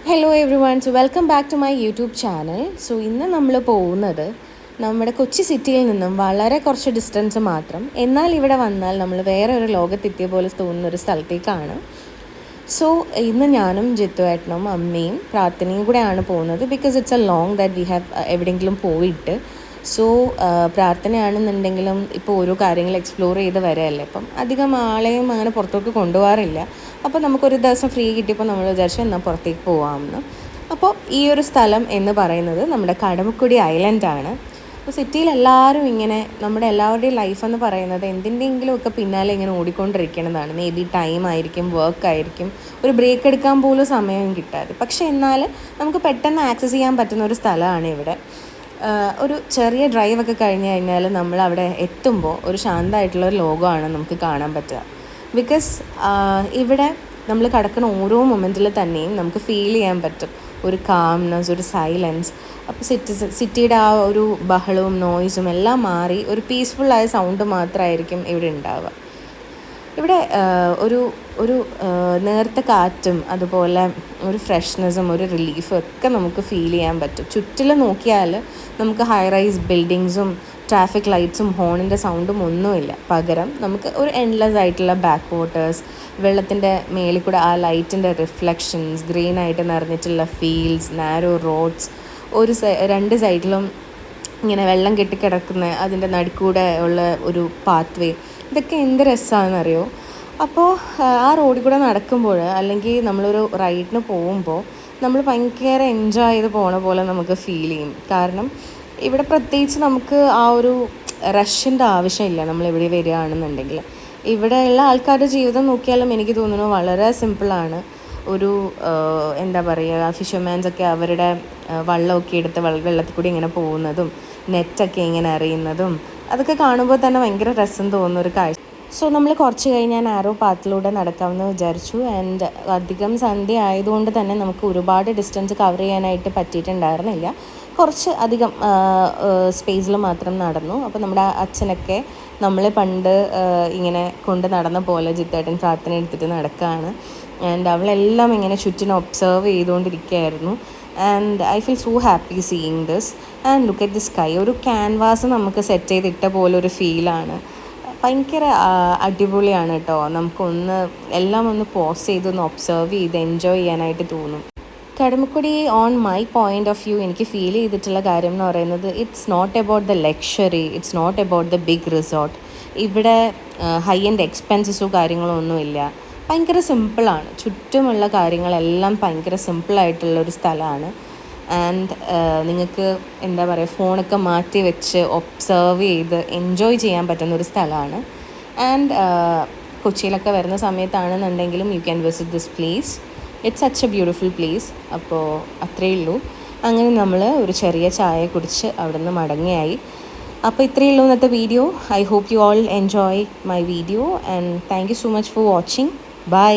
Hello everyone, so welcome back to my YouTube channel. So ഇന്ന് നമ്മൾ പോകുന്നത് നമ്മുടെ കൊച്ചി സിറ്റിയിൽ നിന്നും വളരെ കുറച്ച് ഡിസ്റ്റൻസ് മാത്രം, എന്നാൽ ഇവിടെ വന്നാൽ നമ്മൾ വേറെ ഒരു ലോകത്തെത്തിയ പോലെ തോന്നുന്ന ഒരു സ്ഥലത്തേക്കാണ്. സോ ഇന്ന് ഞാനും ജിത്തുവേട്ടനും അമ്മയും പ്രാർത്ഥനയും കൂടെയാണ് പോകുന്നത്. Because it's A long that we have എവിടെയെങ്കിലും പോയിട്ട്. സോ പ്രാർത്ഥനയാണെന്നുണ്ടെങ്കിലും ഇപ്പോൾ ഓരോ കാര്യങ്ങൾ എക്സ്പ്ലോർ ചെയ്ത് വരികയല്ലേ, അപ്പം അധികം ആളെയും അങ്ങനെ പുറത്തോട്ട് കൊണ്ടുപോകാറില്ല. അപ്പോൾ നമുക്കൊരു ദിവസം ഫ്രീ കിട്ടിയപ്പോൾ നമ്മൾ വിചാരിച്ചു എന്നാൽ പുറത്തേക്ക് പോകാമെന്ന്. അപ്പോൾ ഈ ഒരു സ്ഥലം എന്ന് പറയുന്നത് നമ്മുടെ കടമക്കുടി ഐലൻഡാണ്. അപ്പോൾ സിറ്റിയിൽ എല്ലാവരും ഇങ്ങനെ നമ്മുടെ എല്ലാവരുടെയും ലൈഫ് എന്ന് പറയുന്നത് എന്തിൻ്റെയെങ്കിലുമൊക്കെ പിന്നാലെ ഇങ്ങനെ ഓടിക്കൊണ്ടിരിക്കുന്നതാണ്. മേ ബി ടൈം ആയിരിക്കും, വർക്ക് ആയിരിക്കും, ഒരു ബ്രേക്ക് എടുക്കാൻ പോലും സമയം കിട്ടാതെ. പക്ഷേ എന്നാൽ നമുക്ക് പെട്ടെന്ന് ആക്സസ് ചെയ്യാൻ പറ്റുന്ന ഒരു സ്ഥലമാണ് ഇവിടെ. ഒരു ചെറിയ ഡ്രൈവൊക്കെ കഴിഞ്ഞ് കഴിഞ്ഞാൽ നമ്മൾ അവിടെ എത്തുമ്പോൾ ഒരു ശാന്തമായിട്ടുള്ളൊരു ലോകമാണ് നമുക്ക് കാണാൻ പറ്റുക. ബിക്കോസ് ഇവിടെ നമ്മൾ കിടക്കുന്ന ഓരോ മൊമെൻറ്റിൽ തന്നെയും നമുക്ക് ഫീൽ ചെയ്യാൻ പറ്റും ഒരു കാംനെസ്, ഒരു സൈലൻസ്. അപ്പോൾ സിറ്റിയുടെ ആ ഒരു ബഹളവും നോയ്സും എല്ലാം മാറി ഒരു പീസ്ഫുള്ളായ സൗണ്ട് മാത്രമായിരിക്കും ഇവിടെ ഉണ്ടാവുക. ഇവിടെ ഒരു ഒരു നേർത്ത കാറ്റും അതുപോലെ ഒരു ഫ്രഷ്നെസ്സും ഒരു റിലീഫും ഒക്കെ നമുക്ക് ഫീൽ ചെയ്യാൻ പറ്റും. ചുറ്റിലും നോക്കിയാൽ നമുക്ക് ഹൈ റൈസ് ബിൽഡിങ്സും ട്രാഫിക് ലൈറ്റ്സും ഹോണിൻ്റെ സൗണ്ടും ഒന്നുമില്ല. പകരം നമുക്ക് ഒരു എൻഡ്ലെസ് ആയിട്ടുള്ള ബാക്ക് വാട്ടേഴ്സ്, വെള്ളത്തിൻ്റെ മേളിൽ കൂടെ ആ ലൈറ്റിൻ്റെ റിഫ്ലക്ഷൻസ്, ഗ്രീനായിട്ട് നിറഞ്ഞിട്ടുള്ള ഫീൽഡ്സ്, നാരോ റോഡ്സ്, രണ്ട് സൈഡിലും ഇങ്ങനെ വെള്ളം കെട്ടിക്കിടക്കുന്ന അതിൻ്റെ നടുക്കൂടെ ഉള്ള ഒരു പാത്ത് വേ, ഇതൊക്കെ എന്ത് രസമാണെന്നറിയോ. അപ്പോൾ ആ റോഡിൽ കൂടെ നടക്കുമ്പോൾ അല്ലെങ്കിൽ നമ്മളൊരു റൈഡിന് പോകുമ്പോൾ നമ്മൾ ഭയങ്കര എൻജോയ് ചെയ്ത് പോണ പോലെ നമുക്ക് ഫീൽ ചെയ്യും. കാരണം ഇവിടെ പ്രത്യേകിച്ച് നമുക്ക് ആ ഒരു റഷിൻ്റെ ആവശ്യമില്ല. നമ്മളിവിടെ വരികയാണെന്നുണ്ടെങ്കിൽ ഇവിടെയുള്ള ആൾക്കാരുടെ ജീവിതം നോക്കിയാലും എനിക്ക് തോന്നുന്നു വളരെ സിമ്പിളാണ്. ഒരു എന്താ പറയുക, ഫിഷർമാൻസൊക്കെ അവരുടെ വള്ളമൊക്കെ എടുത്ത് വെള്ളത്തിൽ കൂടി ഇങ്ങനെ പോകുന്നതും നെറ്റൊക്കെ ഇങ്ങനെ എറിയുന്നതും അതൊക്കെ കാണുമ്പോൾ തന്നെ ഭയങ്കര രസം തോന്നുന്ന ഒരു കാഴ്ച. സോ നമ്മൾ കുറച്ച് കഴിഞ്ഞ് ഞാൻ ആരോ പാത്തിലൂടെ നടക്കാമെന്ന് വിചാരിച്ചു. ആൻഡ് അധികം സന്ധ്യ ആയതുകൊണ്ട് തന്നെ നമുക്ക് ഒരുപാട് ഡിസ്റ്റൻസ് കവർ ചെയ്യാനായിട്ട് പറ്റിയിട്ടുണ്ടായിരുന്നില്ല. കുറച്ച് അധികം സ്പേസിൽ മാത്രം നടന്നു. അപ്പോൾ നമ്മുടെ അച്ഛനൊക്കെ നമ്മൾ പണ്ട് ഇങ്ങനെ കൊണ്ട് നടന്ന പോലെ ജിത്തേട്ടൻ പ്രാർത്ഥന എടുത്തിട്ട് നടക്കുകയാണ്. ആൻഡ് അവളെല്ലാം ഇങ്ങനെ ചുറ്റിനും ഒബ്സർവ് ചെയ്തുകൊണ്ടിരിക്കുകയായിരുന്നു. And I feel so happy seeing this. And look at the sky. ഒരു ക്യാൻവാസ് നമുക്ക് സെറ്റ് ചെയ്തിട്ട പോലൊരു ഫീലാണ്. ഭയങ്കര അടിപൊളിയാണ് കേട്ടോ. നമുക്കൊന്ന് എല്ലാം ഒന്ന് പോസ് ചെയ്തൊന്ന് ഒബ്സർവ് ചെയ്ത് എൻജോയ് ചെയ്യാനായിട്ട് തോന്നും. Kadamakkudy on my point of view എനിക്ക് ഫീൽ ചെയ്തിട്ടുള്ള കാര്യം എന്ന് പറയുന്നത്, it's not about the luxury, it's not about the big resort. ഇവിടെ ഹൈ എൻഡ് എക്സ്പെൻസസോ കാര്യങ്ങളോ ഒന്നുമില്ല. ഭയങ്കര സിമ്പിളാണ്. ചുറ്റുമുള്ള കാര്യങ്ങളെല്ലാം ഭയങ്കര സിമ്പിളായിട്ടുള്ളൊരു സ്ഥലമാണ്. ആൻഡ് നിങ്ങൾക്ക് എന്താ പറയുക, ഫോണൊക്കെ മാറ്റി വെച്ച് ഒബ്സർവ് ചെയ്ത് എൻജോയ് ചെയ്യാൻ പറ്റുന്നൊരു സ്ഥലമാണ്. ആൻഡ് കൊച്ചിയിലൊക്കെ വരുന്ന സമയത്താണെന്നുണ്ടെങ്കിലും you can visit this place. It's such a beautiful place. അപ്പോൾ അത്രയേ ഉള്ളൂ. അങ്ങനെ നമ്മൾ ഒരു ചെറിയ ചായ കുടിച്ച് അവിടെ നിന്ന് മടങ്ങിയായി. അപ്പോൾ ഇത്രയേ ഉള്ളൂ ഇന്നത്തെ video. I hope you all enjoy my video and thank you so much for watching. By.